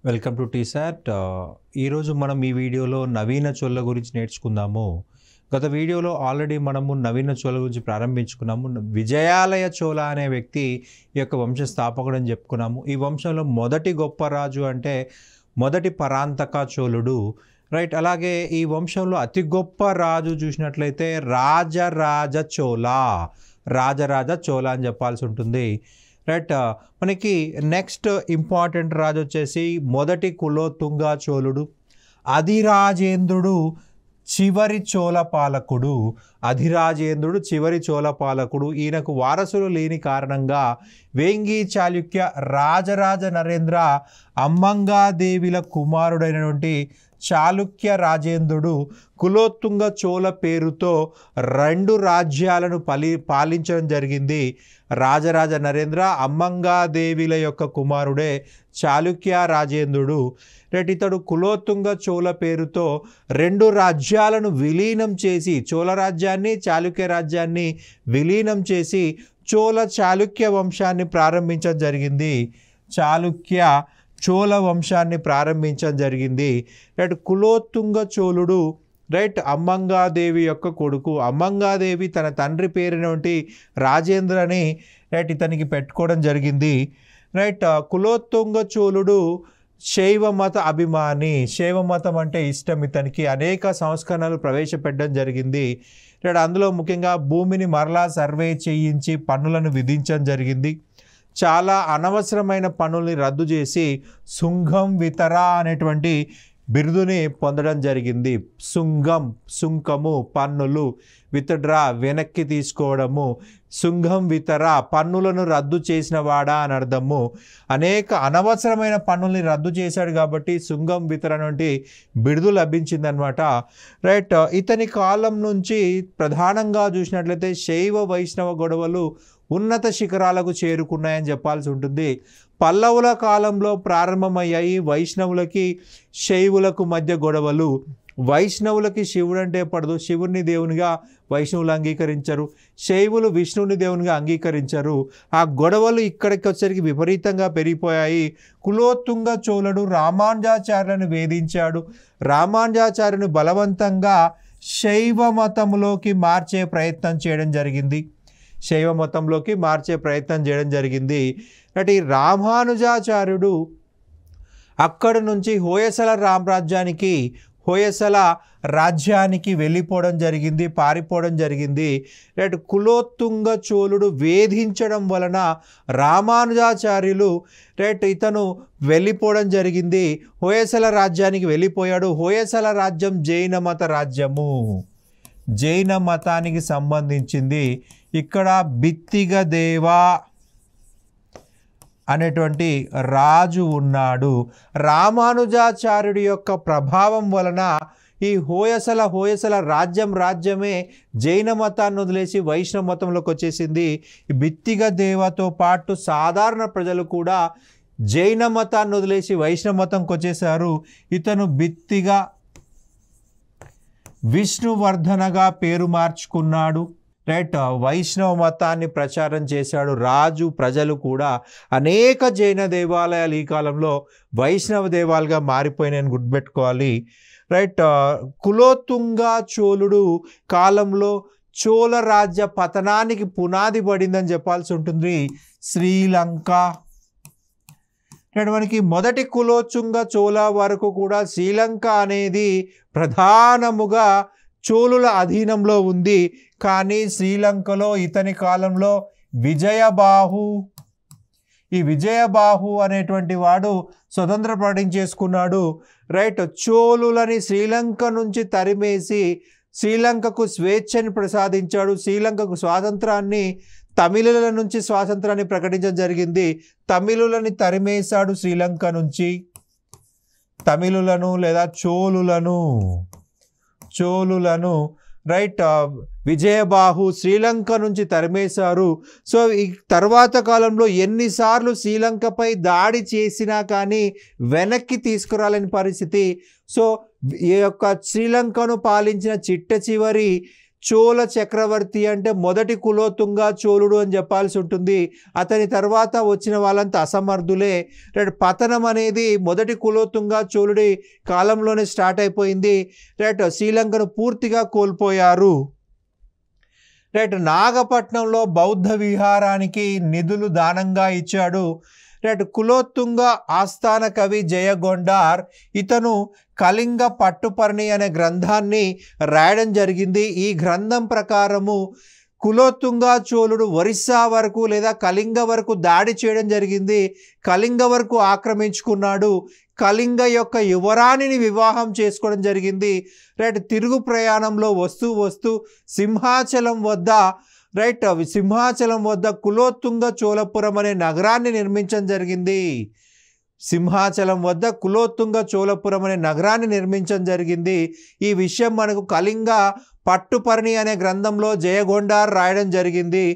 Welcome to T-SAT. ఈరోజు మనం ఈ వీడియోలో నవీన చోళ గురించి నేర్చుకుందాము. గత వీడియోలో ఆల్రెడీ మనము నవీన చోళ గురించి ప్రారంభించుకున్నాము. విజయాలయ చోళ అనే వ్యక్తి ఈ యొక్క వంశ స్థాపకుడు అని చెప్పుకున్నాము. ఈ వంశంలో మొదటి గొప్ప రాజు అంటే మొదటి పరాంతక చోళుడు, రైట్. అలాగే ఈ వంశంలో అతి గొప్ప రాజు చూసినట్లయితే రాజరాజ చోళ అని చెప్పాల్సి ఉంటుంది, రైట్. మనకి నెక్స్ట్ ఇంపార్టెంట్ రాజు వచ్చేసి మొదటి కులోతుంగ చోళుడు, అధిరాజేంద్రుడు చివరి చోళ పాలకుడు. ఈయనకు వారసులు లేని కారణంగా వేంగి చాళుక్య రాజరాజ నరేంద్ర అమ్మంగాదేవిల కుమారుడైనటువంటి చాళుక్య రాజేంద్రుడు కులోతుంగ చోళ పేరుతో 2 రాజ్యాలను పాలించడం జరిగింది. రాజరాజ నరేంద్ర అమ్మంగాదేవిల యొక్క కుమారుడే చాళుక్య రాజేంద్రుడు, రైట్. ఇతడు కులోతుంగ చోళ పేరుతో 2 రాజ్యాలను విలీనం చేసి, చోళ రాజ్యాన్ని చాళుక్య రాజ్యాన్ని విలీనం చేసి చాళుక్య వంశాన్ని ప్రారంభించడం జరిగింది. చోళ వంశాన్ని ప్రారంభించడం జరిగింది, రైట్. కులోతుంగ చోళుడు, రైట్, అమ్మంగాదేవి యొక్క కొడుకు. అమ్మంగాదేవి తన తండ్రి పేరునటువంటి రాజేంద్రని, రైట్, ఇతనికి పెట్టుకోవడం జరిగింది, రైట్. కులోతుంగ చోళుడు శైవ మత అభిమాని. శైవ మతం అంటే ఇష్టం ఇతనికి. అనేక సంస్కరణలు ప్రవేశపెట్టడం జరిగింది, రైట్. అందులో ముఖ్యంగా భూమిని మరలా సర్వే చేయించి పన్నులను విధించడం జరిగింది. చాలా అనవసరమైన పన్నుల్ని రద్దు చేసి సుంగం వితర అనేటువంటి బిరుదుని పొందడం జరిగింది. సుంకము పన్నులు, విత్డ్రా వెనక్కి తీసుకోవడము, సుంగం వితర పన్నులను రద్దు చేసిన వాడా అని అర్థము. అనేక అనవసరమైన పన్నుల్ని రద్దు చేశాడు కాబట్టి సుంగం వితర నుండి బిరుదు లభించిందనమాట, రైట్. ఇతని కాలం నుంచి ప్రధానంగా చూసినట్లయితే శైవ వైష్ణవ గొడవలు ఉన్నత శిఖరాలకు చేరుకున్నాయని చెప్పాల్సి ఉంటుంది. పల్లవుల కాలంలో ప్రారంభమయ్యాయి వైష్ణవులకి శైవులకు మధ్య గొడవలు. వైష్ణవులకి శివుడు అంటే పడదు, శివుడిని దేవునిగా వైష్ణవులు అంగీకరించరు, శైవులు విష్ణువుని దేవునిగా అంగీకరించరు. ఆ గొడవలు ఇక్కడికి వచ్చరికి విపరీతంగా పెరిగిపోయాయి. కులోతుంగ చోళుడు రామానుజాచార్యులను వేధించాడు. రామానుజాచార్యుని బలవంతంగా శైవ మతంలోకి మార్చే ప్రయత్నం చేయడం జరిగింది. అంటే ఈ రామానుజాచార్యుడు అక్కడి నుంచి హోయసల రాజ్యానికి వెళ్ళిపోవడం జరిగింది, పారిపోవడం జరిగింది, రైట్. కులోతుంగ చోళుడు వేధించడం వలన రామానుజాచార్యులు, రైట్, ఇతను వెళ్ళిపోవడం జరిగింది. హోయసల రాజ్యానికి వెళ్ళిపోయాడు. హోయసల రాజ్యం జైన మతానికి సంబంధించింది. ఇక్కడ బిత్తిగదేవ అనేటువంటి రాజు ఉన్నాడు. రామానుజాచార్యుడి యొక్క ప్రభావం వలన ఈ హోయసల రాజ్యమే జైన మతాన్ని వదిలేసి వైష్ణవ మతంలోకి వచ్చేసింది. బిత్తిగదేవతో పాటు సాధారణ ప్రజలు కూడా జైన మతాన్ని వదిలేసి వైష్ణవ మతంకి వచ్చేసారు. ఇతను బిత్తిగా విష్ణువర్ధనగా పేరు మార్చుకున్నాడు, రైట్. వైష్ణవ మతాన్ని ప్రచారం చేశాడు. ప్రజలు కూడా అనేక జైన దేవాలయాలు ఈ కాలంలో వైష్ణవ దేవాలయాలుగా మారిపోయినాయని గుర్తుపెట్టుకోవాలి, రైట్. కులోతుంగ చోళుడు కాలంలో చోళ రాజ్య పతనానికి పునాది పడిందని చెప్పాల్సి ఉంటుంది శ్రీలంక. మనకి మొదటి కులోతుంగ చోళ వరకు కూడా శ్రీలంక అనేది ప్రధానముగా చోళుల అధీనంలో ఉంది. కానీ శ్రీలంకలో ఇతని కాలంలో విజయబాహు అనేటువంటి వాడు స్వతంత్ర ప్రకటించేసుకున్నాడు, రైట్. చోళులని శ్రీలంక నుంచి తరిమేసి శ్రీలంకకు స్వేచ్ఛని ప్రసాదించాడు. శ్రీలంకకు స్వాతంత్రాన్ని, తమిళుల నుంచి స్వాతంత్రాన్ని ప్రకటించడం జరిగింది. తమిళులని తరిమేశాడు శ్రీలంక నుంచి. తమిళులను లేదా చోళులను, రైట్. విజయబాహు శ్రీలంక నుంచి తరిమేశారు. సో ఈ తర్వాత కాలంలో ఎన్నిసార్లు శ్రీలంకపై దాడి చేసినా కానీ వెనక్కి తీసుకురాలేని పరిస్థితి. సో ఈ యొక్క శ్రీలంకను పాలించిన చిట్ట చివరి చోళ చక్రవర్తి అంటే మొదటి కులోతుంగ చోళుడు అని చెప్పాల్సి ఉంటుంది. అతని తర్వాత వచ్చిన వాళ్ళంతా అసమర్థులే. రైట్, పతనం అనేది మొదటి కులోతుంగ చోళుడి కాలంలోనే స్టార్ట్ అయిపోయింది. రైట్, శ్రీలంకను పూర్తిగా కోల్పోయారు. రైట్, నాగపట్నంలో బౌద్ధ విహారానికి నిధులు దానంగా ఇచ్చాడు. రైట్, కులోతుంగ ఆస్థాన కవి జయగొండార్ ఇతను కళింగ పట్టుపర్ణి అనే గ్రంథాన్ని రాయడం జరిగింది. ఈ గ్రంథం ప్రకారము కులోతుంగ చోళుడు ఒరిస్సా వరకు లేదా కళింగ వరకు దాడి చేయడం జరిగింది. కళింగ వరకు ఆక్రమించుకున్నాడు. కళింగ యొక్క యువరాణిని వివాహం చేసుకోవడం జరిగింది. రైట్, తిరుగు ప్రయాణంలో వస్తూ సింహాచలం వద్ద రైట్ సింహాచలం వద్ద కులోతుంగ చోళపురం అనే నగరాన్ని నిర్మించడం జరిగింది. సింహాచలం వద్ద కులోతుంగ చోళపురం అనే నగరాన్ని నిర్మించడం జరిగింది. ఈ విషయం మనకు కళింగ పట్టుపర్ణి అనే గ్రంథంలో జయగొండార్ రాయడం జరిగింది.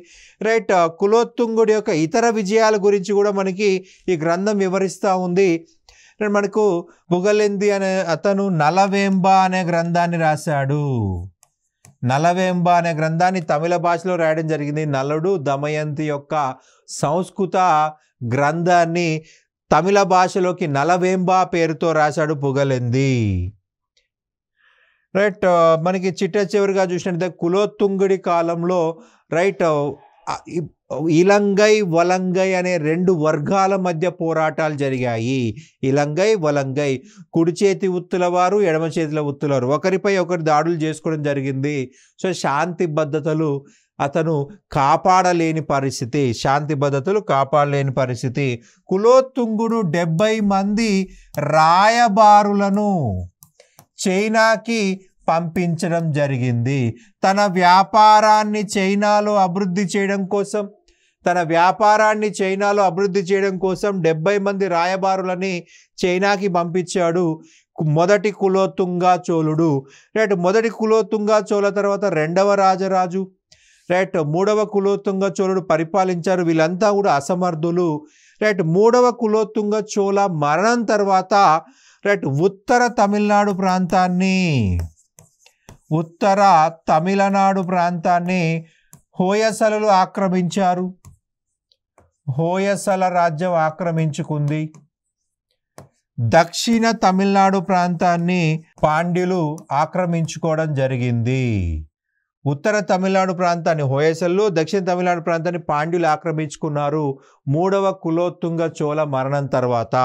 రైట్, కులోతుంగుడి యొక్క ఇతర విజయాల గురించి కూడా మనకి ఈ గ్రంథం వివరిస్తూ ఉంది. మనకు పుగలెంది అనే అతను నలవేంబ అనే గ్రంథాన్ని రాశాడు. నలవేంబ అనే గ్రంథాన్ని తమిళ భాషలో రాయడం జరిగింది. నలుడు దమయంతి యొక్క సంస్కృత గ్రంథాన్ని తమిళ భాషలోకి నలవేంబ పేరుతో రాశాడు పుగలెంది. రైట్, మనకి చిట్ట చివరిగా చూసినట్లయితే కులోతుంగుడి కాలంలో రైట్ ఇలంగై వలంగై అనే రెండు వర్గాల మధ్య పోరాటాలు జరిగాయి. ఇలంగై వలంగై, కుడి చేతి ఉత్తుల వారు ఎడమ చేతుల ఉత్తుల వారు ఒకరిపై ఒకరు దాడులు చేసుకోవడం జరిగింది. సో శాంతి భద్రతలు అతను కాపాడలేని పరిస్థితి, శాంతి భద్రతలు కాపాడలేని పరిస్థితి. కులోతుంగుడు 70 మంది రాయబారులను చైనాకి పంపించడం జరిగింది. తన వ్యాపారాన్ని చైనాలో అభివృద్ధి చేయడం కోసం 70 మంది రాయబారులని చైనాకి పంపించాడు మొదటి కులోతుంగ చోళుడు. రైట్, మొదటి కులోతుంగ చోళ తర్వాత రెండవ రాజరాజు రైట్ మూడవ కులోతుంగ చోళుడు పరిపాలించారు. వీళ్ళంతా కూడా అసమర్థులు. రైట్, మూడవ కులోతుంగ చోళ మరణం తర్వాత రైట్ ఉత్తర తమిళనాడు ప్రాంతాన్ని హోయసలలు ఆక్రమించారు. హోయసల రాజ్యం ఆక్రమించుకుంది. దక్షిణ తమిళనాడు ప్రాంతాన్ని పాండ్యులు ఆక్రమించుకోవడం జరిగింది. ఉత్తర తమిళనాడు ప్రాంతాన్ని హోయసలు, దక్షిణ తమిళనాడు ప్రాంతాన్ని పాండ్యులు ఆక్రమించుకున్నారు మూడవ కులోతుంగ చోళ మరణం తర్వాత.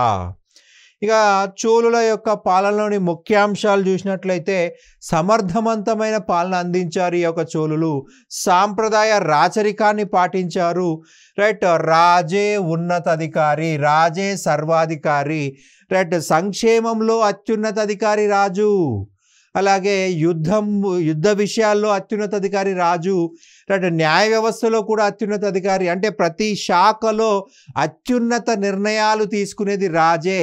ఇక చోళుల యొక్క పాలనలోని ముఖ్యాంశాలు చూసినట్లయితే సమర్థవంతమైన పాలన అందించారు ఈ యొక్క చోళులు. సాంప్రదాయ రాచరికాన్ని పాటించారు. రైట్, రాజే ఉన్నతాధికారి, రాజే సర్వాధికారి. రైట్, సంక్షేమంలో అత్యున్నత అధికారి రాజు, అలాగే యుద్ధ విషయాల్లో అత్యున్నత అధికారి రాజు. రైట్, న్యాయ వ్యవస్థలో కూడా అత్యున్నత అధికారి, అంటే ప్రతి శాఖలో అత్యున్నత నిర్ణయాలు తీసుకునేది రాజే.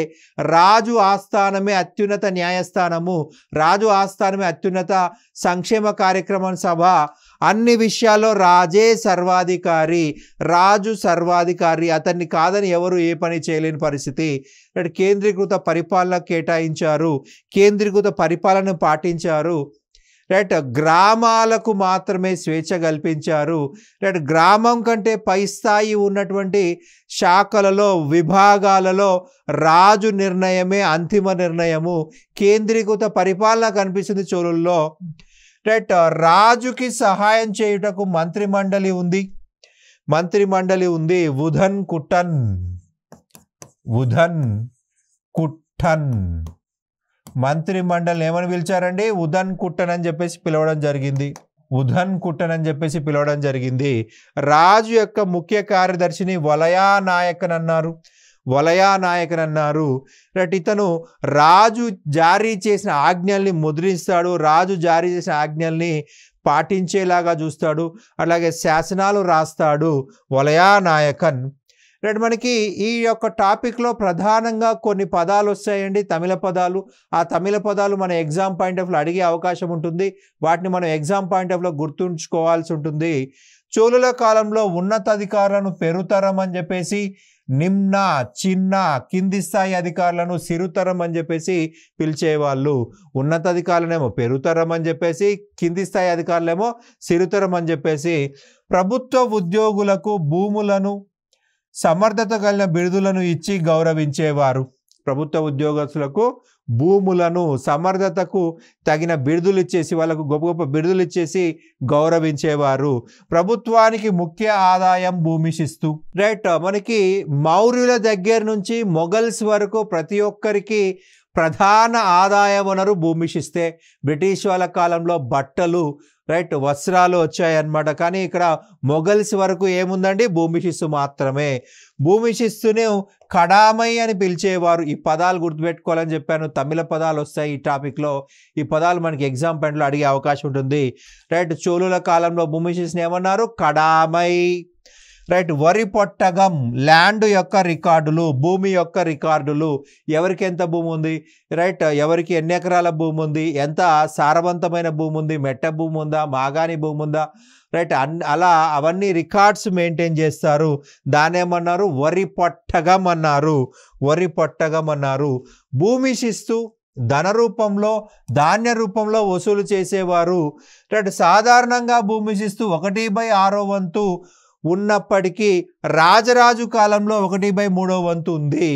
రాజు ఆస్థానమే అత్యున్నత న్యాయస్థానము, రాజు ఆస్థానమే అత్యున్నత సంక్షేమ కార్యక్రమం సభ. అన్ని విషయాల్లో రాజే సర్వాధికారి, రాజు సర్వాధికారి. అతన్ని కాదని ఎవరు ఏ పని చేయలేని పరిస్థితి. కేంద్రీకృత పరిపాలన కేటాయించారు, కేంద్రీకృత పరిపాలన పాటించారు. రైట్, గ్రామాలకు మాత్రమే స్వేచ్ఛ కల్పించారు. రైట్, గ్రామం కంటే పై స్థాయి ఉన్నటువంటి శాఖలలో విభాగాలలో రాజు నిర్ణయమే అంతిమ నిర్ణయము. కేంద్రీకృత పరిపాలన కనిపిస్తుంది చోళుల్లో. రైట్, రాజుకి సహాయం చేయుటకు మంత్రిమండలి ఉంది. ఉదన్ కుట్టన్ మంత్రిమండలి ఏమని పిలిచారండి? ఉదన్ కుట్టన్ అని చెప్పేసి పిలవడం జరిగింది. రాజు యొక్క ముఖ్య కార్యదర్శిని వలయా నాయకన్ అన్నారు. రైట్, ఇతను రాజు జారీ చేసిన ఆజ్ఞల్ని ముద్రిస్తాడు, రాజు జారీ చేసిన ఆజ్ఞల్ని పాటించేలాగా చూస్తాడు, అలాగే శాసనాలు రాస్తాడు వలయా నాయకన్. రైట్, మనకి ఈ యొక్క టాపిక్లో ప్రధానంగా కొన్ని పదాలు వస్తాయండి, తమిళ పదాలు. ఆ తమిళ పదాలు మన ఎగ్జామ్ పాయింట్ ఆఫ్ వ్యూలో అడిగే అవకాశం ఉంటుంది. వాటిని మనం ఎగ్జామ్ పాయింట్ ఆఫ్ వ్యూలో గుర్తుంచుకోవాల్సి ఉంటుంది. చోళుల కాలంలో ఉన్నతాధికారులను పెరుతరం అని చెప్పేసి, నిమ్న, చిన్న, కింది స్థాయి అధికారులను సిరుతరం అని చెప్పేసి పిలిచేవాళ్ళు. ఉన్నతాధికారులనేమో పెరుతరం అని చెప్పేసి, కింది స్థాయి అధికారులేమో సిరుతరం అని చెప్పేసి. ప్రభుత్వ ఉద్యోగులకు భూములను, సమర్థత కలిగిన బిరుదులను ఇచ్చి గౌరవించేవారు. ప్రభుత్వ ఉద్యోగస్తులకు భూములను, సమర్థతకు తగిన బిరుదులు ఇచ్చేసి, వాళ్ళకు గొప్ప గొప్ప బిరుదులు ఇచ్చేసి గౌరవించేవారు. ప్రభుత్వానికి ముఖ్య ఆదాయం భూమి శిస్తు. రైట్, మనకి మౌర్యుల దగ్గర నుంచి మొఘల్స్ వరకు ప్రతి ఒక్కరికి ప్రధాన ఆదాయ వనరు భూమి శిస్తే. బ్రిటిష్ వాళ్ళ కాలంలో బట్టలు, రైట్, వస్త్రాలు వచ్చాయన్నమాట. కానీ ఇక్కడ మొఘల్స్ వరకు ఏముందండి? భూమి శిస్తు మాత్రమే. భూమి శిస్తుని కడామై అని పిలిచేవారు. ఈ పదాలు గుర్తుపెట్టుకోవాలని చెప్పాను. తమిళ పదాలు వస్తాయి ఈ టాపిక్లో. ఈ పదాలు మనకి ఎగ్జామ్ పాయింట్లో అడిగే అవకాశం ఉంటుంది. రైట్, చోళుల కాలంలో భూమి శిస్తుని ఏమన్నారు? కడామై. రైట్, వరి పొట్టగం, ల్యాండ్ యొక్క రికార్డులు, భూమి యొక్క రికార్డులు. ఎవరికి ఎంత భూమి ఉంది, రైట్, ఎవరికి ఎన్ని ఎకరాల భూమి ఉంది, ఎంత సారవంతమైన భూమి ఉంది, మెట్ట భూమి ఉందా, మాగాని భూమి ఉందా, రైట్, అలా అవన్నీ రికార్డ్స్ మెయింటైన్ చేస్తారు. దాన్ని ఏమన్నారు? వరి పొట్టగం అన్నారు. వరి పొట్టగం అన్నారు. భూమి శిస్తు ధన రూపంలో, ధాన్య రూపంలో వసూలు చేసేవారు. రైట్, సాధారణంగా భూమి శిస్తు 1/6 వంతు ఉన్నప్పటికీ రాజరాజు కాలంలో 1/3 వంతు ఉంది.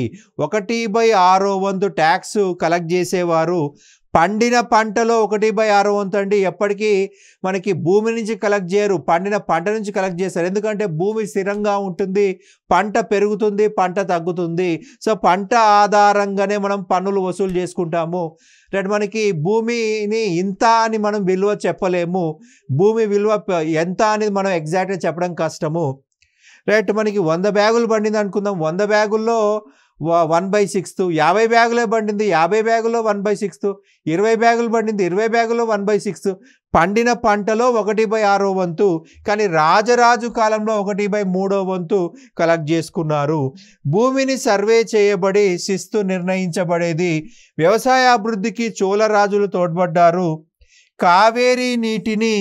1/6 వంతు ట్యాక్స్ కలెక్ట్ చేసేవారు. పండిన పంటలో 1/6 వంతు అండి. ఎప్పటికీ మనకి భూమి నుంచి కలెక్ట్ చేయరు, పండిన పంట నుంచి కలెక్ట్ చేస్తారు. ఎందుకంటే భూమి స్థిరంగా ఉంటుంది, పంట పెరుగుతుంది, పంట తగ్గుతుంది. సో పంట ఆధారంగానే మనం పన్నులు వసూలు చేసుకుంటాము. రైట్, మనకి భూమిని ఇంత అని మనం విలువ చెప్పలేము. భూమి విలువ ఎంత అనేది మనం ఎగ్జాక్ట్గా చెప్పడం కష్టము. రైట్, మనకి 100 బ్యాగులు పండింది అనుకుందాం. 100 బ్యాగుల్లో 1/6. 50 బ్యాగులే పండింది, 50 బ్యాగుల్లో 1/6. 20 బ్యాగులు పండింది, 20 బ్యాగుల్లో 1/6. పండిన పంటలో 1/6 వంతు. కానీ రాజరాజు కాలంలో 1/3 వంతు కలెక్ట్ చేసుకున్నారు. భూమిని సర్వే చేయబడి శిస్తు నిర్ణయించబడేది. వ్యవసాయ అభివృద్ధికి చోళ రాజులు తోడ్పడ్డారు. కావేరీ నీటిని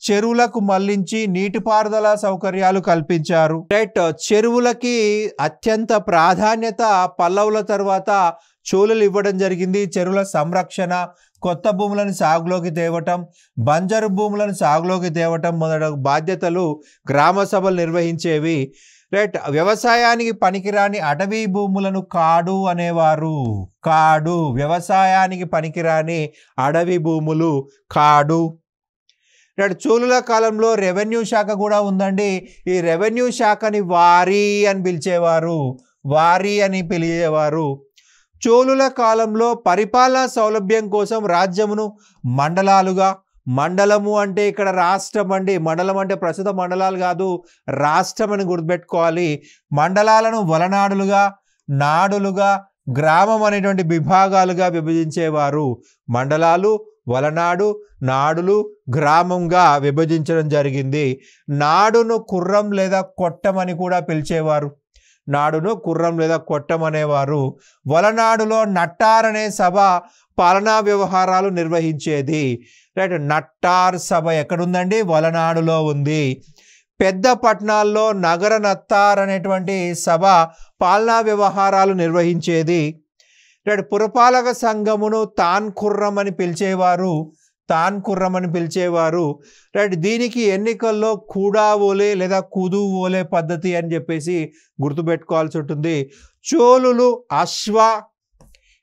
చెరువులకు మళ్లించి నీటిపారుదల సౌకర్యాలు కల్పించారు. రైట్, చెరువులకి అత్యంత ప్రాధాన్యత పల్లవుల తర్వాత చోళులు ఇవ్వడం జరిగింది. చెరువుల సంరక్షణ, కొత్త భూములను సాగులోకి తేవటం, బంజరు భూములను సాగులోకి తేవటం మొదలగు బాధ్యతలు గ్రామ సభలు నిర్వహించేవి. రైట్, వ్యవసాయానికి పనికిరాని అటవీ భూములను కాడు అనేవారు. కాడు, వ్యవసాయానికి పనికిరాని అడవి భూములు కాడు. రైట్, చోళుల కాలంలో రెవెన్యూ శాఖ కూడా ఉందండి. ఈ రెవెన్యూ శాఖని వారి అని పిలిచేవారు. వారి అని పిలిచేవారు. చోళుల కాలంలో పరిపాలనా సౌలభ్యం కోసం రాజ్యమును మండలాలుగా, మండలము అంటే ఇక్కడ రాష్ట్రం అండి, మండలం అంటే ప్రస్తుత మండలాలు కాదు, రాష్ట్రం అని గుర్తుపెట్టుకోవాలి. మండలాలను వలనాడులుగా, నాడులుగా, గ్రామం అనేటువంటి విభాగాలుగా విభజించేవారు. మండలాలు, వలనాడు, నాడులు, గ్రామంగా విభజించడం జరిగింది. నాడును కుర్రం లేదా కొట్టం అని కూడా పిలిచేవారు. నాడును కుర్రం లేదా కొట్టం అనేవారు. వలనాడులో నట్టార్ అనే సభ పాలనా వ్యవహారాలు నిర్వహించేది. రైట్, నట్టార్ సభ ఎక్కడుందండి? వలనాడులో ఉంది. పెద్ద పట్టణాల్లో నగర నత్తార్ అనేటువంటి సభ పాలనా వ్యవహారాలు నిర్వహించేది. రైట్, పురపాలక సంఘమును తాన్ ఖుర్రం అని పిలిచేవారు. తాన్ ఖుర్రం అని పిలిచేవారు. రైట్, దీనికి ఎన్నికల్లో కూడా ఓలే లేదా కుదు ఓలే పద్ధతి అని చెప్పేసి గుర్తుపెట్టుకోవాల్సి ఉంటుంది. చోళులు అశ్వ,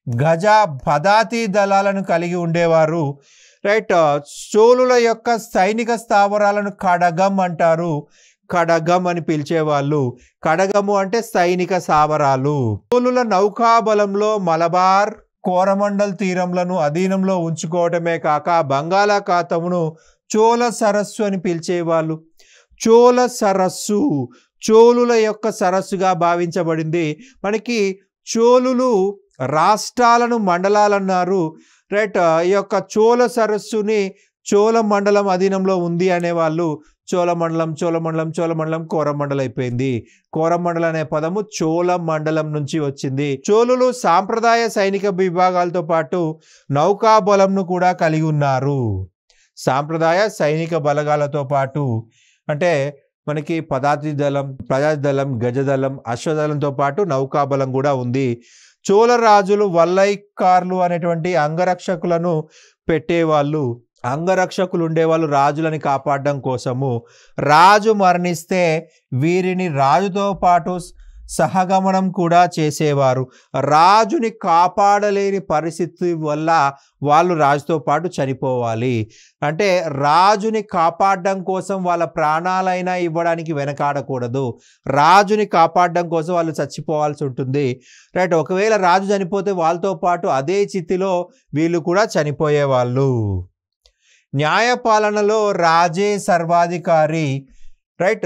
గజ, పదాతి దళాలను కలిగి ఉండేవారు. రైట్, చోళుల యొక్క సైనిక స్థావరాలను కడగం అంటారు. కడగం అని పిలిచేవాళ్ళు. కడగము అంటే సైనిక స్థావరాలు. చోళుల నౌకాబలంలో మలబార్, కోరమండల్ తీరంలను అధీనంలో ఉంచుకోవటమే కాక బంగాళాఖాతమును చోళ సరస్సు అని పిలిచేవాళ్ళు. చోళ సరస్సు చోళుల యొక్క సరస్సుగా భావించబడింది. మనకి చోళులు రాష్ట్రాలను మండలాలన్నారు. రైట్, ఈ యొక్క చోళ సరస్సుని చోళ మండలం అధీనంలో ఉంది అనేవాళ్ళు. చోళమండలం, చోళమండలం, చోళమండలం కోరమండలం అయిపోయింది. కోరమండలం అనే పదము చోళ మండలం నుంచి వచ్చింది. చోళులు సాంప్రదాయ సైనిక విభాగాలతో పాటు నౌకాబలంను కూడా కలిగి ఉన్నారు. సాంప్రదాయ సైనిక బలగాలతో పాటు అంటే మనకి ప్రజాదళం, గజదళం, అశ్వదళంతో పాటు నౌకాబలం కూడా ఉంది. చోళ రాజులు వల్లైకార్లు అనేటువంటి అంగరక్షకులను పెట్టేవాళ్ళు. అంగరక్షకులు ఉండేవాళ్ళు రాజులని కాపాడడం కోసము. రాజు మరణిస్తే వీరిని రాజుతో పాటు సహగమనం కూడా చేసేవారు. రాజుని కాపాడలేని పరిస్థితి వల్ల వాళ్ళు రాజుతో పాటు చనిపోవాలి. అంటే రాజుని కాపాడడం కోసం వాళ్ళ ప్రాణాలైనా ఇవ్వడానికి వెనకాడకూడదు. రాజుని కాపాడడం కోసం వాళ్ళు చచ్చిపోవాల్సి ఉంటుంది. రైట్. ఒకవేళ రాజు చనిపోతే వాళ్ళతో పాటు అదే చితిలో వీళ్ళు కూడా చనిపోయేవాళ్ళు. న్యాయపాలనలో రాజే సర్వాధికారి. రైట్.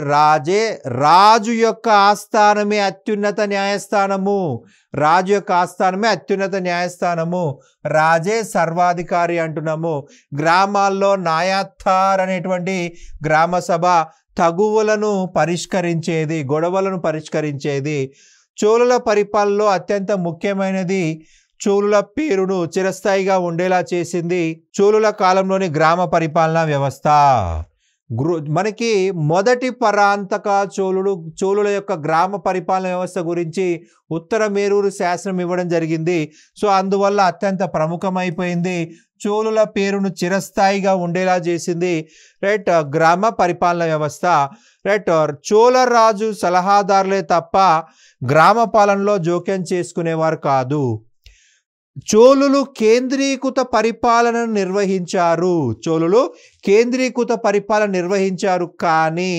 రాజు యొక్క ఆస్థానమే అత్యున్నత న్యాయస్థానము. రాజు యొక్క ఆస్థానమే అత్యున్నత న్యాయస్థానము. రాజే సర్వాధికారి అంటున్నాము. గ్రామాల్లో నాయాత్తార్ అనేటువంటి గ్రామ సభ తగువులను పరిష్కరించేది, గొడవలను పరిష్కరించేది. చోళుల పరిపాలనలో అత్యంత ముఖ్యమైనది చోళుల పేరును చిరస్థాయిగా ఉండేలా చేసింది చోళుల కాలంలోని గ్రామ పరిపాలనా వ్యవస్థ. మనకి మొదటి పరాంతక చోళుల యొక్క గ్రామ పరిపాలన వ్యవస్థ గురించి ఉత్తర మేరూరు శాసనం ఇవ్వడం జరిగింది. సో అందువల్ల అత్యంత ప్రముఖమైపోయింది. చోళుల పేరును చిరస్థాయిగా ఉండేలా చేసింది రైట్ గ్రామ పరిపాలన వ్యవస్థ. రైట్. చోళ రాజు సలహాదారులే తప్ప గ్రామ పాలనలో జోక్యం చేసుకునేవారు కాదు. చోళులు కేంద్రీకృత పరిపాలనను నిర్వహించారు. చోళులు కేంద్రీకృత పరిపాలన నిర్వహించారు, కానీ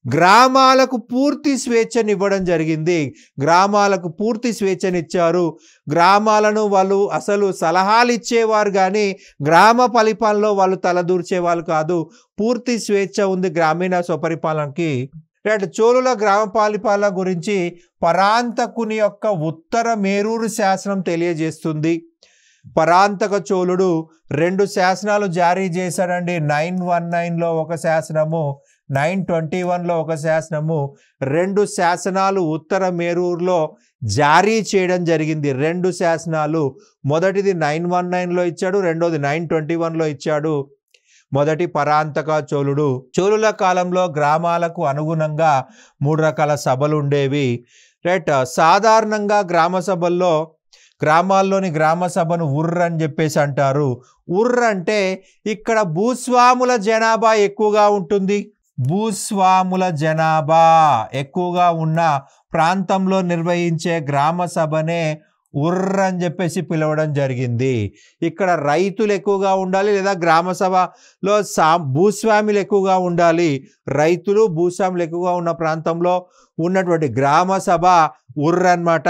గ్రామాలకు పూర్తి స్వేచ్ఛనివ్వడం జరిగింది. గ్రామాలకు పూర్తి స్వేచ్ఛనిచ్చారు. గ్రామాలను వాళ్ళు అసలు సలహాలు ఇచ్చేవారు, కానీ గ్రామ పరిపాలనలో వాళ్ళు తలదూర్చేవాళ్ళు కాదు. పూర్తి స్వేచ్ఛ ఉంది గ్రామీణ స్వపరిపాలనకి. రైట్. చోళుల గ్రామ పరిపాలన గురించి పరాంతకుని యొక్క ఉత్తర మేరూరు శాసనం తెలియజేస్తుంది. పరాంతక చోళుడు 2 శాసనాలు జారీ చేశాడండి. 919లో ఒక శాసనము, 921లో ఒక శాసనము. 2 శాసనాలు ఉత్తర మేరూరులో జారీ చేయడం జరిగింది. 2 శాసనాలు. మొదటిది 919లో ఇచ్చాడు, రెండోది 921లో ఇచ్చాడు. మొదటి పరాంతక చోళుడు. చోళుల కాలంలో గ్రామాలకు అనుగుణంగా 3 రకాల సభలు ఉండేవి. రైట్. సాధారణంగా గ్రామ సభల్లో గ్రామాల్లోని గ్రామ సభను ఉర్ర అని చెప్పేసి అంటారు. ఉర్ర అంటే ఇక్కడ భూస్వాముల జనాభా ఎక్కువగా ఉంటుంది. భూస్వాముల జనాభా ఎక్కువగా ఉన్న ప్రాంతంలో నిర్వహించే గ్రామ సభనే ఉర్ర అని చెప్పేసి పిలవడం జరిగింది. ఇక్కడ రైతులు ఎక్కువగా ఉండాలి, లేదా గ్రామ సభలో భూస్వాములు ఎక్కువగా ఉండాలి. రైతులు భూస్వాములు ఎక్కువగా ఉన్న ప్రాంతంలో ఉన్నటువంటి గ్రామ సభ ఉర్ర అన్నమాట.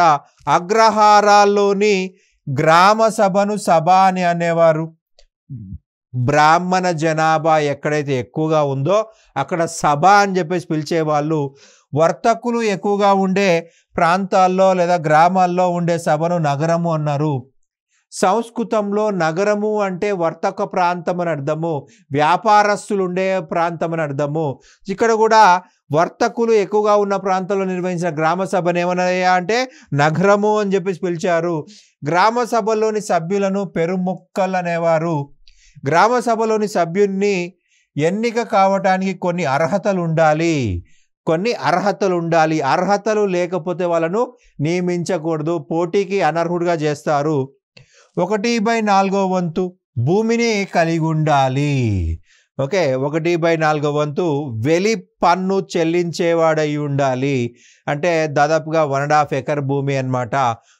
అగ్రహారాల్లోని గ్రామ సభను సభ అని అనేవారు. బ్రాహ్మణ జనాభా ఎక్కడైతే ఎక్కువగా ఉందో అక్కడ సభ అని చెప్పేసి పిలిచేవాళ్ళు. వర్తకులు ఎక్కువగా ఉండే ప్రాంతాల్లో లేదా గ్రామాల్లో ఉండే సభను నగరము అన్నారు. సంస్కృతంలో నగరము అంటే వర్తక ప్రాంతం అని అర్థము, వ్యాపారస్తులు ఉండే ప్రాంతం అని అర్థము. ఇక్కడ కూడా వర్తకులు ఎక్కువగా ఉన్న ప్రాంతంలో నిర్వహించిన గ్రామ సభను ఏమన్నాయా అంటే నగరము అని చెప్పేసి పిలిచారు. గ్రామ సభలోని సభ్యులను పెరుముక్కలు అనేవారు. గ్రామ సభలోని సభ్యుల్ని ఎన్నిక కావటానికి కొన్ని అర్హతలు ఉండాలి. అర్హతలు లేకపోతే వాళ్ళను నియమించకూడదు, పోటీకి అనర్హుడిగా చేస్తారు. 1/4 వంతు భూమిని కలిగి ఉండాలి. ఓకే. 1/4 వంతు వెలి పన్ను చెల్లించేవాడై ఉండాలి. అంటే దాదాపుగా 1.5 ఎకర్ భూమి అన్నమాట.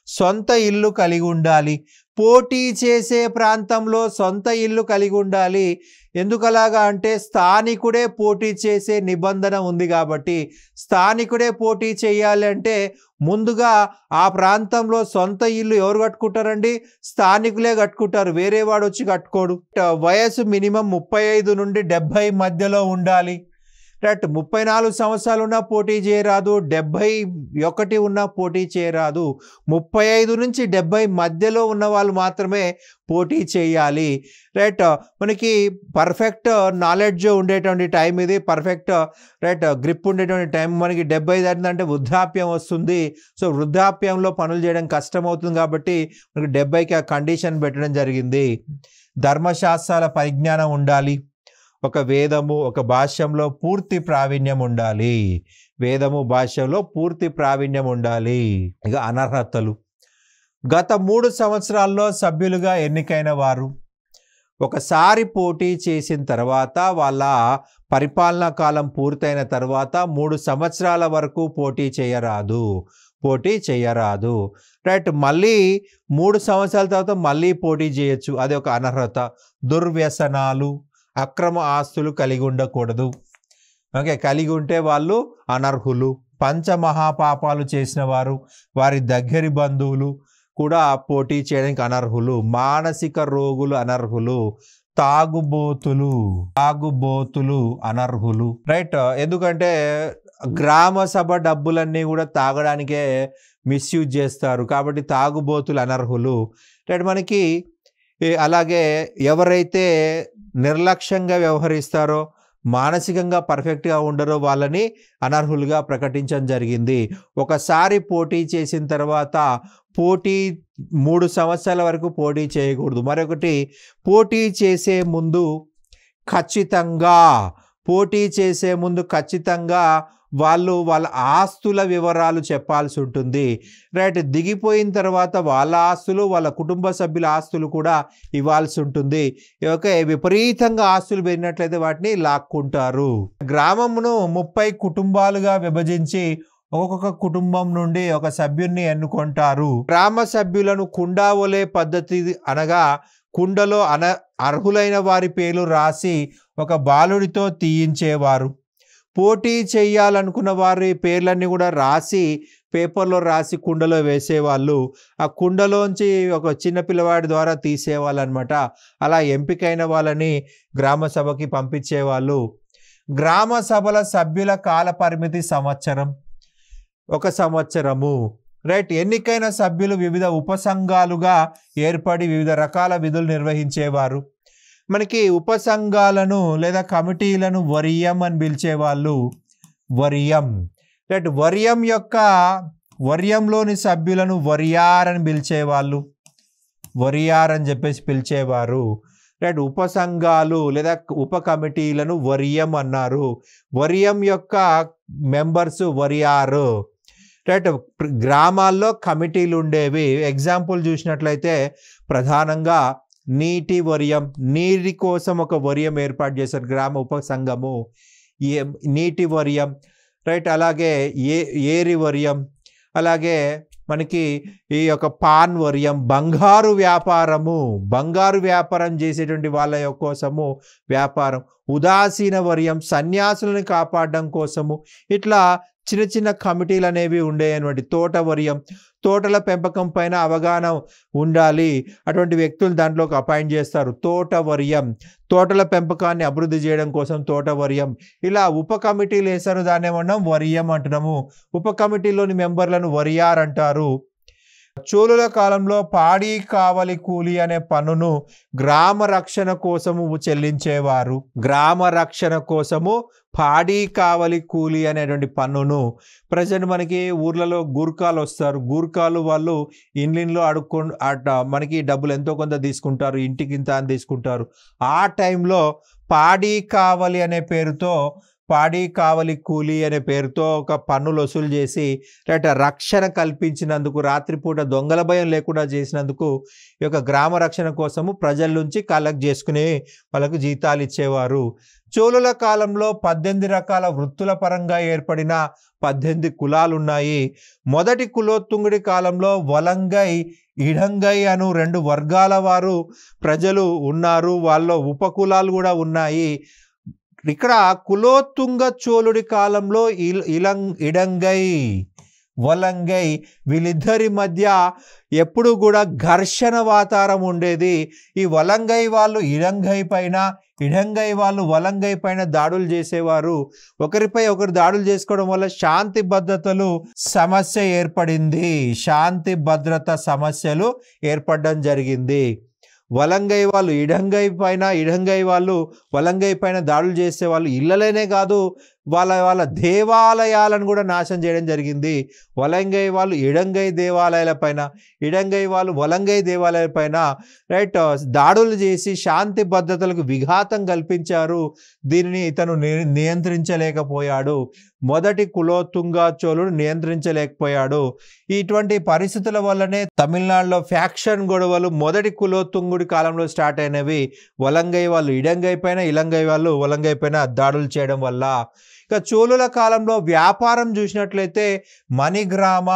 సొంత ఇల్లు కలిగి ఉండాలి. పోటీ చేసే ప్రాంతంలో సొంత ఇల్లు కలిగి ఉండాలి. ఎందుకలాగా అంటే స్థానికుడే పోటీ చేసే నిబంధన ఉంది కాబట్టి, స్థానికుడే పోటీ చేయాలి అంటే ముందుగా ఆ ప్రాంతంలో సొంత ఇల్లు ఎవరు కట్టుకుంటారండి? స్థానికులే కట్టుకుంటారు, వేరే వాడు వచ్చి కట్టుకోడు. వయసు మినిమం 35 నుండి 70 మధ్యలో ఉండాలి. రైట్. 34 సంవత్సరాలు ఉన్నా పోటీ చేయరాదు, 71 ఉన్నా పోటీ చేయరాదు. 35 నుంచి 70 మధ్యలో ఉన్న వాళ్ళు మాత్రమే పోటీ చేయాలి. రైట్. మనకి పర్ఫెక్ట్ నాలెడ్జ్ ఉండేటువంటి టైం ఇది, పర్ఫెక్ట్ రైట్ గ్రిప్ ఉండేటువంటి టైం. మనకి 70 దాటిందంటే వృద్ధాప్యం వస్తుంది. సో వృద్ధాప్యంలో పనులు చేయడం కష్టం అవుతుంది కాబట్టి మనకి 70కి ఆ కండిషన్ పెట్టడం జరిగింది. ధర్మశాస్త్రాల పరిజ్ఞానం ఉండాలి. ఒక వేదము ఒక భాష్యంలో పూర్తి ప్రావీణ్యం ఉండాలి. వేదము భాష్యంలో పూర్తి ప్రావీణ్యం ఉండాలి. ఇక అనర్హతలు. గత 3 సంవత్సరాల్లో సభ్యులుగా ఎన్నికైన వారు ఒకసారి పోటీ చేసిన తర్వాత వాళ్ళ పరిపాలనా కాలం పూర్తయిన తర్వాత 3 సంవత్సరాల వరకు పోటీ చేయరాదు. రైట్. మళ్ళీ 3 సంవత్సరాల తర్వాత మళ్ళీ పోటీ చేయొచ్చు. అది ఒక అనర్హత. దుర్వ్యసనాలు, అక్రమ ఆస్తులు కలిగి ఉండకూడదు. ఓకే, కలిగి ఉంటే వాళ్ళు అనర్హులు. పంచమహాపాపాలు చేసిన వారు, వారి దగ్గరి బంధువులు కూడా పోటీ చేయడానికి అనర్హులు. మానసిక రోగులు అనర్హులు. తాగుబోతులు అనర్హులు. రైట్. ఎందుకంటే గ్రామ సభ డబ్బులన్నీ కూడా తాగడానికే మిస్యూజ్ చేస్తారు కాబట్టి తాగుబోతులు అనర్హులు. రైట్. మనకి అలాగే ఎవరైతే నిర్లక్ష్యంగా వ్యవహరిస్తారో, మానసికంగా పర్ఫెక్ట్గా ఉండరో వాళ్ళని అనర్హులుగా ప్రకటించడం జరిగింది. ఒకసారి పోటీ చేసిన తర్వాత 3 సంవత్సరాల వరకు పోటీ చేయకూడదు. మరొకటి, పోటీ చేసే ముందు ఖచ్చితంగా వాళ్ళ ఆస్తుల వివరాలు చెప్పాల్సి ఉంటుంది. రైట్. దిగిపోయిన తర్వాత వాళ్ళ ఆస్తులు, వాళ్ళ కుటుంబ సభ్యుల ఆస్తులు కూడా ఇవ్వాల్సి ఉంటుంది. ఓకే, విపరీతంగా ఆస్తులు పెరిగినట్లయితే వాటిని లాక్కుంటారు. గ్రామమును 30 కుటుంబాలుగా విభజించి ఒక్కొక్క కుటుంబం నుండి ఒక సభ్యున్ని ఎన్నుకుంటారు. గ్రామ సభ్యులను కుండా ఒలే పద్ధతి అనగా కుండలో అర్హులైన వారి పేర్లు రాసి ఒక బాలుడితో తీయించేవారు. పోటీ చేయాలనుకున్న వారి పేర్లన్నీ కూడా రాసి పేపర్లో రాసి కుండలో వేసేవాళ్ళు. ఆ కుండలోంచి ఒక చిన్న పిల్లవాడి ద్వారా తీసేవాళ్ళు అనమాట. అలా ఎంపికైన వాళ్ళని గ్రామ సభకి పంపించేవాళ్ళు. గ్రామ సభల సభ్యుల కాల పరిమితి 1 సంవత్సరము. రైట్. ఎన్నికైన సభ్యులు వివిధ ఉపసంఘాలుగా ఏర్పడి వివిధ రకాల విధులు నిర్వహించేవారు. మనకి ఉపసంఘాలను లేదా కమిటీలను వరియం అని పిలిచేవాళ్ళు. రైట్. వరియంలోని సభ్యులను వరియార్ అని పిలిచేవాళ్ళు. వరియార్ అని చెప్పేసి పిలిచేవారు. రైట్. ఉపసంఘాలు లేదా ఉప కమిటీలను వరియం అన్నారు. వరియం యొక్క మెంబర్స్ వరియారు. రైట్. గ్రామాల్లో కమిటీలు ఉండేవి. ఎగ్జాంపుల్ చూసినట్లయితే ప్రధానంగా నీటి వరియం, నీటి కోసం ఒక వరియం ఏర్పాటు చేశారు గ్రామ ఉపసంఘము. నీటి వరియం. రైట్. అలాగే ఏరి వరియం, అలాగే మనకి ఈ యొక్క పాన్ వరియం, బంగారు వ్యాపారం చేసేటువంటి వాళ్ళ కోసము వ్యాపారం. ఉదాసీన వరియం, సన్యాసులను కాపాడడం కోసము. ఇట్లా చిన్న చిన్న కమిటీలు అనేవి ఉండేవన్నమాట. తోట వరియం, తోటల పెంపకం పైన అవగాహన ఉండాలి, అటువంటి వ్యక్తులు దాంట్లోకి అపాయింట్ చేస్తారు. తోట వరియం, తోటల పెంపకాన్ని అభివృద్ధి చేయడం కోసం తోట వరియం. ఇలా ఉప కమిటీలు వేశారు, దాన్ని ఏమన్నాం వరియం అంటున్నాము. ఉప కమిటీలోని మెంబర్లను వరియార్ అంటారు. చోళుల కాలంలో పాడి కావలి కూలి అనే పన్నును గ్రామ రక్షణ కోసము చెల్లించేవారు. గ్రామ రక్షణ కోసము పాడి కావలి కూలి అనేటువంటి పన్నును ప్రజెంట్ మనకి ఊర్లలో గూర్ఖాలు వస్తారు. గూర్ఖాలు వాళ్ళు ఇండ్లిన్లో మనకి డబ్బులు ఎంతో కొంత తీసుకుంటారు, ఇంటికి ఇంత అని తీసుకుంటారు. ఆ టైంలో పాడి కావలి అనే పేరుతో, పాడి కావలి కూలి అనే పేరుతో ఒక పన్నులు వసూలు చేసి రక్షణ కల్పించినందుకు, రాత్రిపూట దొంగల భయం లేకుండా చేసినందుకు ఈ యొక్క గ్రామ రక్షణ కోసము ప్రజల నుంచి కలెక్ట్ చేసుకుని వాళ్ళకు జీతాలు ఇచ్చేవారు. చోళుల కాలంలో 18 రకాల వృత్తుల పరంగా ఏర్పడిన 18 కులాలు ఉన్నాయి. మొదటి కులోత్తుంగుడి కాలంలో వలంగై, ఇడంగై అను 2 వర్గాల వారు ప్రజలు ఉన్నారు. వాళ్ళలో ఉపకులాలు కూడా ఉన్నాయి. ఇక్కడ కులోత్తుంగ చోళుడి కాలంలో ఇడంగై, వలంగై వీళ్ళిద్దరి మధ్య ఎప్పుడు కూడా ఘర్షణ వాతావరణం ఉండేది. ఈ వలంగై వాళ్ళు ఇడంగై పైన, ఇడంగై వాళ్ళు వలంగై పైన దాడులు చేసేవారు. ఒకరిపై ఒకరు దాడులు చేసుకోవడం వల్ల శాంతి భద్రతలు సమస్య ఏర్పడింది. శాంతి భద్రత సమస్యలు ఏర్పడడం జరిగింది. వలంగై వాళ్ళు ఇడంగై పైన, ఇడంగై వాళ్ళు వలంగై పైన దాడులు చేసేవాళ్ళు. ఇళ్ళలోనే కాదు, వాళ్ళ దేవాలయాలను కూడా నాశనం చేయడం జరిగింది. వలంగై వాళ్ళు ఇడంగై దేవాలయాలపైన, ఇడంగై వాళ్ళు వలంగై దేవాలయాలపైన రైట్ దాడులు చేసి శాంతి భద్రతలకు విఘాతం కల్పించారు. దీనిని ఇతను నియంత్రించలేకపోయాడు. మొదటి కులోతుంగ చోళుడు నియంత్రించలేకపోయాడు. ఇటువంటి పరిస్థితుల వల్లనే తమిళనాడులో ఫ్యాక్షన్ గొడవలు మొదటి కులోతుంగుడి కాలంలో స్టార్ట్ అయినవి. వలంగై వాళ్ళు ఇడంగై పైన, ఇలంగై వాళ్ళు వలంగై పైన దాడులు చేయడం వల్ల. ఇక చోళుల కాలంలో వ్యాపారం చూసినట్లయితే మణిగ్రామ,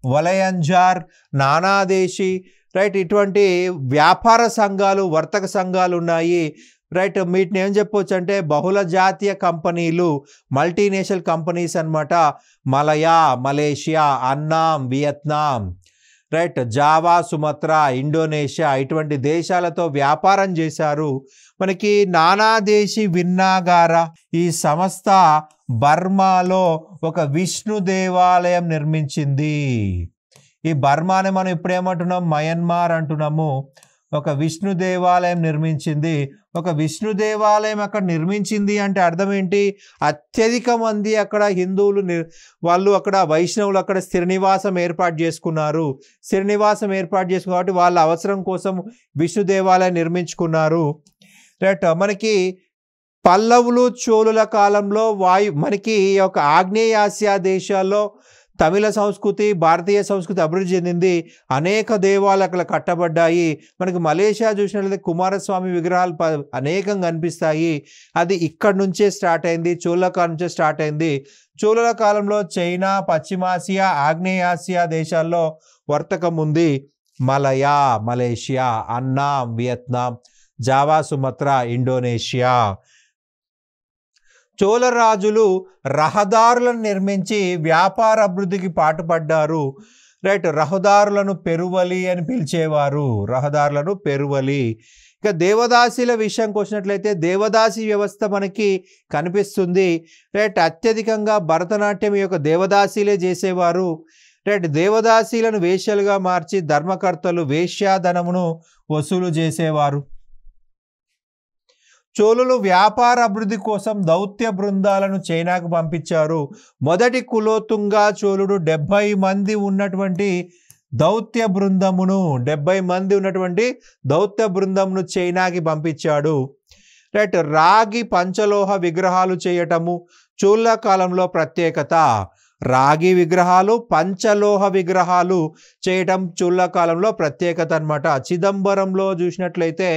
వలయంజార్, నానాదేశి రైట్ ఇటువంటి వ్యాపార సంఘాలు, వర్తక సంఘాలు ఉన్నాయి. రైట్ వీటిని ఏం చెప్పవచ్చు అంటే బహుళ జాతీయ కంపెనీలు, మల్టీనేషనల్ కంపెనీస్ అన్నమాట. మలయా, మలేషియా, అన్నాం, Vietnam, right Java, Sumatra, Indonesia ఇటువంటి దేశాలతో వ్యాపారం చేశారు. మనకి నానాదేశి విన్నాగార ఈ సంస్థ బర్మాలో ఒక విష్ణు దేవాలయం నిర్మించింది. ఈ బర్మాని మనం ఇప్పుడు ఏమంటున్నాం, మయన్మార్ అంటున్నాము. ఒక విష్ణు దేవాలయం నిర్మించింది. ఒక విష్ణు దేవాలయం అక్కడ నిర్మించింది అంటే అర్థం ఏంటి? అత్యధిక మంది అక్కడ హిందువులు వాళ్ళు అక్కడ వైష్ణవులు అక్కడ స్థిర నివాసం ఏర్పాటు చేసుకున్నారు. స్థిర నివాసం ఏర్పాటు చేసుకున్న కాబట్టి వాళ్ళ అవసరం కోసం విష్ణు దేవాలయం నిర్మించుకున్నారు. రైట్ మనకి పల్లవులు చోళుల కాలంలో మనకి ఒక ఆగ్నేయాసియా దేశాల్లో తమిళ సంస్కృతి, భారతీయ సంస్కృతి అభివృద్ధి చెందింది. అనేక దేవాలయాలు అక్కడ కట్టబడ్డాయి. మనకి మలేషియా చూసినట్లయితే కుమారస్వామి విగ్రహాలు అనేకం కనిపిస్తాయి. అది ఇక్కడ నుంచే స్టార్ట్ అయింది, చోళుల కాలం నుంచే స్టార్ట్ అయింది. చోళుల కాలంలో చైనా, పశ్చిమాసియా, ఆగ్నేయాసియా దేశాల్లో వర్తకం ఉంది. మలయా, మలేషియా, అన్నాం, Vietnam, Java, Sumatra, Indonesia. Chola రాజులు రహదారులను నిర్మించి వ్యాపార అభివృద్ధికి పాటుపడ్డారు. రైట్ రహదారులను పెరువలి అని పిలిచేవారు. రహదారులను పెరువలి. ఇక దేవదాసీల విషయంకి వచ్చినట్లయితే దేవదాసి వ్యవస్థ మనకి కనిపిస్తుంది. రైట్ అత్యధికంగా భరతనాట్యం ఈ యొక్క దేవదాసీలే చేసేవారు. రైట్ దేవదాసీలను వేశ్యలుగా మార్చి ధర్మకర్తలు వేశ్యాధనమును వసూలు చేసేవారు. చోళులు వ్యాపార అభివృద్ధి కోసం దౌత్య బృందాలను చైనాకు పంపించారు. మొదటి కులోతుంగ చోళుడు 70 మంది ఉన్నటువంటి దౌత్య బృందమును చైనాకి పంపించాడు. రైట్ రాగి పంచలోహ విగ్రహాలు చేయటము చోళుల కాలంలో ప్రత్యేకత. రాగి విగ్రహాలు, పంచలోహ విగ్రహాలు చేయటం చోళుల కాలంలో ప్రత్యేకత అన్నమాట. చిదంబరంలో చూసినట్లయితే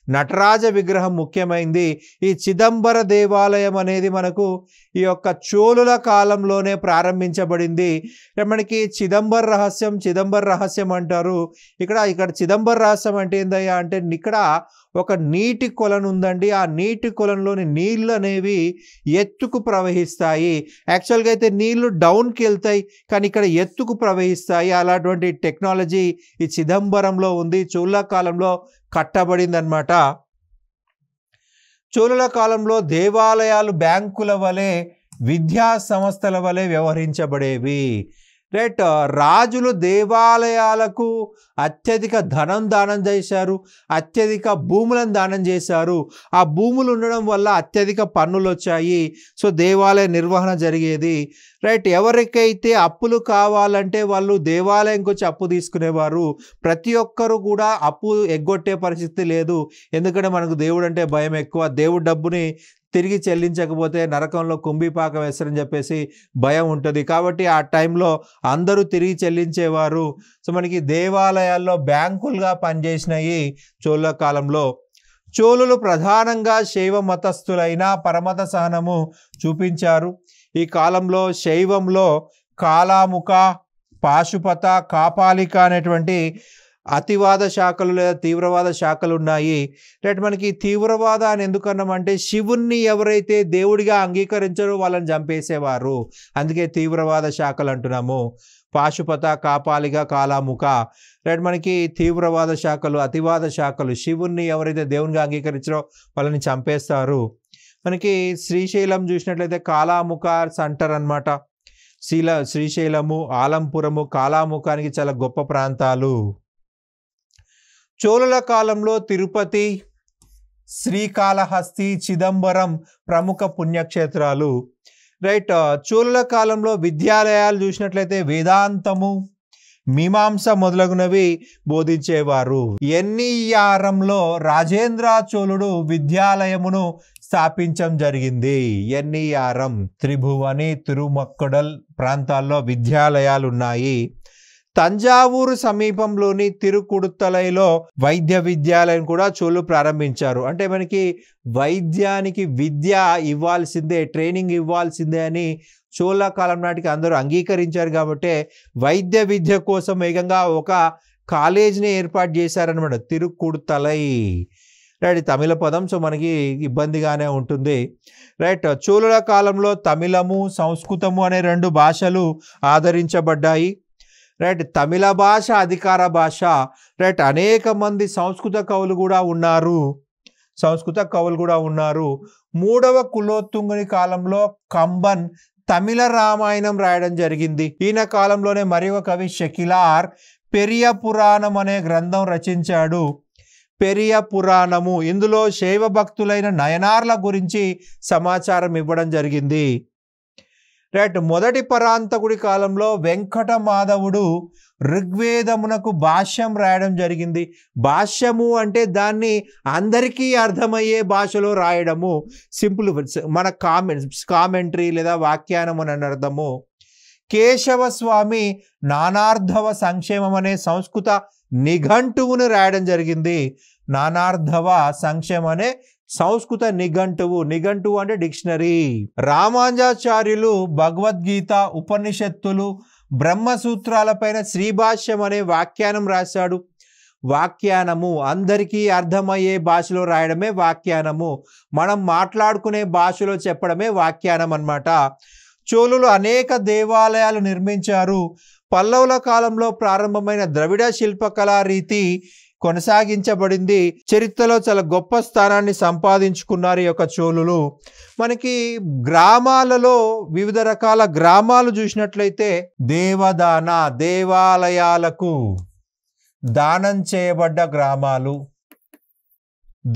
నటరాజ విగ్రహం ముఖ్యమైంది. ఈ చిదంబర దేవాలయం అనేది మనకు ఈ యొక్క చోళుల కాలంలోనే ప్రారంభించబడింది. మనకి చిదంబర రహస్యం అంటారు. ఇక్కడ చిదంబర రహస్యం అంటే ఏందయ్యా అంటే ఇక్కడ ఒక నీటి కొలను ఉందండి. ఆ నీటి కొలంలోని నీళ్లు అనేవి ఎత్తుకు ప్రవహిస్తాయి. యాక్చువల్గా అయితే నీళ్లు డౌన్కి వెళ్తాయి, కానీ ఇక్కడ ఎత్తుకు ప్రవహిస్తాయి. అలాంటి టెక్నాలజీ ఈ చిదంబరంలో ఉంది. చోళుల కాలంలో కట్టబడింది అన్నమాట. చోళుల కాలంలో దేవాలయాలు బ్యాంకుల వలె, విద్యా సంస్థల వలె వ్యవహరించబడేవి. రైట్ రాజులు దేవాలయాలకు అత్యధిక ధనం దానం చేశారు, అత్యధిక భూములను దానం చేశారు. ఆ భూములు ఉండడం వల్ల అత్యధిక పన్నులు వచ్చాయి. సో దేవాలయ నిర్వహణ జరిగేది. రైట్ ఎవరికైతే అప్పులు కావాలంటే వాళ్ళు దేవాలయంకి వచ్చి అప్పు తీసుకునేవారు. ప్రతి ఒక్కరు కూడా అప్పు ఎగ్గొట్టే పరిస్థితి లేదు. ఎందుకంటే మనకు దేవుడు అంటే భయం ఎక్కువ. దేవుడు డబ్బుని తిరిగి చెల్లించకపోతే నరకంలో కుంభిపాక వేస్తారని చెప్పేసి భయం ఉంటుంది. కాబట్టి ఆ టైంలో అందరూ తిరిగి చెల్లించేవారు. సో మనకి దేవాలయాల్లో బ్యాంకులుగా పనిచేసినాయి చోళుల కాలంలో. చోళులు ప్రధానంగా శైవ మతస్థులైన పరమత సహనము చూపించారు. ఈ కాలంలో శైవంలో కాలాముఖ, పాశుపత, కాపాలిక అనేటువంటి అతివాద శాఖలు లేదా తీవ్రవాద శాఖలు ఉన్నాయి. రైట్ మనకి తీవ్రవాద అని ఎందుకన్నామంటే శివుణ్ణి ఎవరైతే దేవుడిగా అంగీకరించారో వాళ్ళని చంపేసేవారు. అందుకే తీవ్రవాద శాఖలు అంటున్నాము. పాశుపత, కాపాలిక, కాలాముఖ రైట్ మనకి తీవ్రవాద శాఖలు, అతివాద శాఖలు. శివుణ్ణి ఎవరైతే దేవునిగా అంగీకరించారో వాళ్ళని చంపేస్తారు. మనకి శ్రీశైలం చూసినట్లయితే కాలాముఖ సెంటర్ అన్నమాట. శ్రీశైలము, ఆలంపురము కాలాముఖానికి చాలా గొప్ప ప్రాంతాలు. చోళుల కాలంలో తిరుపతి, శ్రీకాళహస్తి, చిదంబరం ప్రముఖ పుణ్యక్షేత్రాలు. రైట్. చోళుల కాలంలో విద్యాలయాలు చూసినట్లయితే వేదాంతము, మీమాంస మొదలగునవి బోధించేవారు. ఎన్నియారంలో రాజేంద్ర చోళుడు విద్యాలయమును స్థాపించడం జరిగింది. ఎన్నియారం, త్రిభువని, తిరుమక్కడల్ ప్రాంతాల్లో విద్యాలయాలు ఉన్నాయి. తంజావూరు సమీపంలోని తిరుకుడుతలైలో వైద్య విద్యాలయం కూడా చోళులు ప్రారంభించారు. అంటే మనకి వైద్యానికి విద్య ఇవ్వాల్సిందే, ట్రైనింగ్ ఇవ్వాల్సిందే అని చోళ కాలం నాటికి అందరూ అంగీకరించారు. కాబట్టి వైద్య విద్య కోసం వేగంగా ఒక కాలేజీని ఏర్పాటు చేశారనమాట, తిరుకుడుతలై. రైట్, తమిళ పదం, సో మనకి ఇబ్బందిగానే ఉంటుంది. రైట్, చోళుల కాలంలో తమిళము, సంస్కృతము అనే 2 భాషలు ఆదరించబడ్డాయి. రైట్, తమిళ భాష అధికార భాష. రైట్, అనేక మంది సంస్కృత కవులు కూడా ఉన్నారు. 3వ కులోత్తుంగుని కాలంలో కంబన్ తమిళ రామాయణం రాయడం జరిగింది. ఈయన కాలంలోనే మరి ఒక కవి షకిలార్ పెరియ పురాణం అనే గ్రంథం రచించాడు. పెరియ పురాణము, ఇందులో శైవ భక్తులైన నయనార్ల గురించి సమాచారం ఇవ్వడం జరిగింది. రైట్, మొదటి పరాంతకుడి కాలంలో వెంకట మాధవుడు ఋగ్వేదమునకు భాష్యం రాయడం జరిగింది. భాష్యము అంటే దాన్ని అందరికీ అర్థమయ్యే భాషలో రాయడము, సింపుల్ మన కామెంటరీ లేదా వ్యాఖ్యానం అని అర్థము. కేశవ స్వామి నానార్థవ సంక్షేమం అనే సంస్కృత నిఘంటువును రాయడం జరిగింది. నానార్థవ సంక్షేమం అనే సంస్కృత నిఘంటువు అంటే డిక్షనరీ. రామానుజాచార్యులు భగవద్గీత, ఉపనిషత్తులు, బ్రహ్మసూత్రాలపైన శ్రీభాష్యం అనే వ్యాఖ్యానం రాశాడు. వ్యాఖ్యానము అందరికీ అర్థమయ్యే భాషలో రాయడమే వ్యాఖ్యానము, మనం మాట్లాడుకునే భాషలో చెప్పడమే వ్యాఖ్యానం అన్నమాట. చోళులు అనేక దేవాలయాలు నిర్మించారు. పల్లవుల కాలంలో ప్రారంభమైన ద్రవిడ శిల్పకళా రీతి కొనసాగించబడింది. చరిత్రలో చాలా గొప్ప స్థానాన్ని సంపాదించుకున్నారు ఈ యొక్క చోళులు. మనకి గ్రామాలలో వివిధ రకాల గ్రామాలు చూసినట్లయితే దేవదాన, దేవాలయాలకు దానం చేయబడ్డ గ్రామాలు,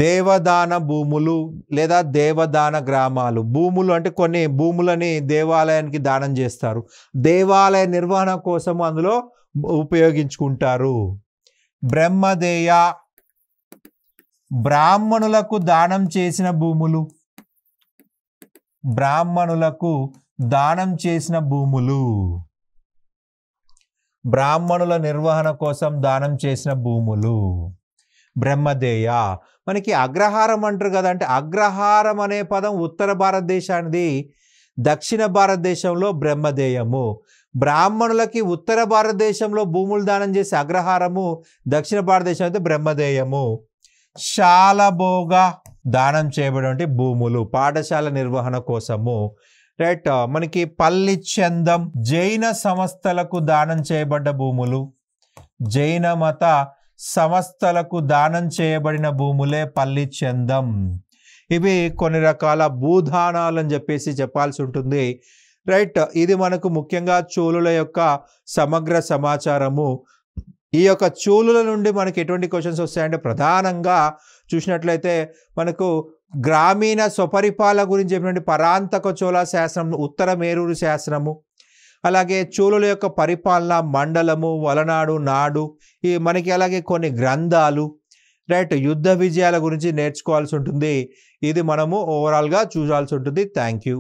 దేవదాన భూములు లేదా దేవదాన గ్రామాలు. భూములు అంటే కొన్ని భూములని దేవాలయానికి దానం చేస్తారు, దేవాలయ నిర్వహణ కోసం అందులో ఉపయోగించుకుంటారు. బ్రహ్మదేయ, బ్రాహ్మణులకు దానం చేసిన భూములు, బ్రాహ్మణులకు దానం చేసిన భూములు, బ్రాహ్మణుల నిర్వహణ కోసం దానం చేసిన భూములు బ్రహ్మదేయ. మనకి అగ్రహారం అంటారు కదా, అంటే అగ్రహారం అనే పదం ఉత్తర భారతదేశానిది, దక్షిణ భారతదేశంలో బ్రహ్మదేయము. బ్రాహ్మణులకి ఉత్తర భారతదేశంలో భూములు దానం చేసే అగ్రహారము, దక్షిణ భారతదేశం అయితే బ్రహ్మదేయము. శాలభోగ దానం చేయబడి భూములు, పాఠశాల నిర్వహణ కోసము. రైట్, మనకి పల్లి చందం జైన సంస్థలకు దానం చేయబడ్డ భూములు, జైన మత సంస్థలకు దానం చేయబడిన భూములే పల్లి చందం. ఇవి కొన్ని రకాల భూదానాలు అని చెప్పాల్సి ఉంటుంది. రైట్, ఇది మనకు ముఖ్యంగా చోళుల యొక్క సమగ్ర సమాచారము. ఈ యొక్క చోళుల నుండి మనకి ఎటువంటి క్వశ్చన్స్ వస్తాయంటే ప్రధానంగా చూసినట్లయితే మనకు గ్రామీణ స్వపరిపాలన గురించి చెప్పినటువంటి పరాంతక చోళ శాసనం, ఉత్తర మేరూరు శాసనము, అలాగే చోళుల యొక్క పరిపాలన, మండలము, వలనాడు, నాడు, ఈ మనకి అలాగే కొన్ని గ్రంథాలు. రైట్, యుద్ధ విజయాల గురించి నేర్చుకోవాల్సి ఉంటుంది. ఇది మనము ఓవరాల్గా చూడాల్సి ఉంటుంది. Thank you.